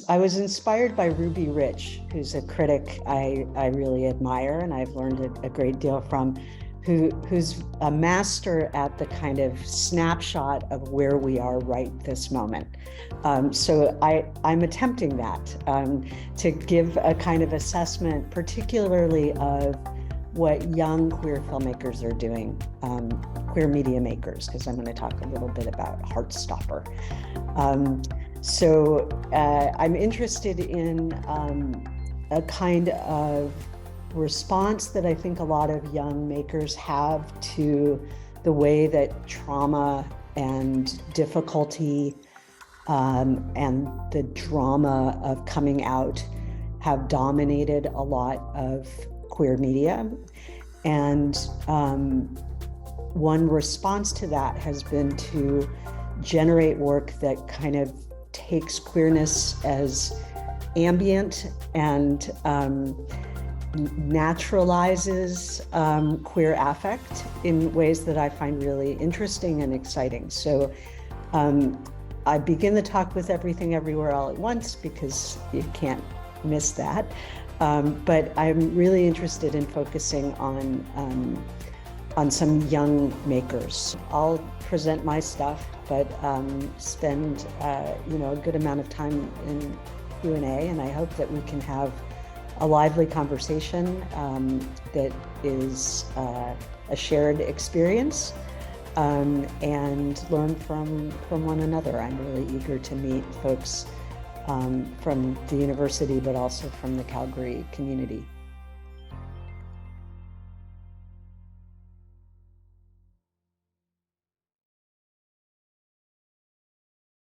I was inspired by Ruby Rich, who's a critic I really admire and I've learned a great deal from, who's a master at the kind of snapshot of where we are right this moment. So I'm attempting that, to give a kind of assessment, particularly of what young queer filmmakers are doing, queer media makers, because I'm going to talk a little bit about Heartstopper. So I'm interested in a kind of response that I think a lot of young makers have to the way that trauma and difficulty and the drama of coming out have dominated a lot of queer media. And one response to that has been to generate work that kind of takes queerness as ambient and naturalizes queer affect in ways that I find really interesting and exciting. So I begin the talk with Everything Everywhere All at Once because you can't miss that. But I'm really interested in focusing on some young makers. I'll present my stuff, but spend a good amount of time in Q&A, and I hope that we can have a lively conversation that is a shared experience, and learn from one another. I'm really eager to meet folks from the university, but also from the Calgary community.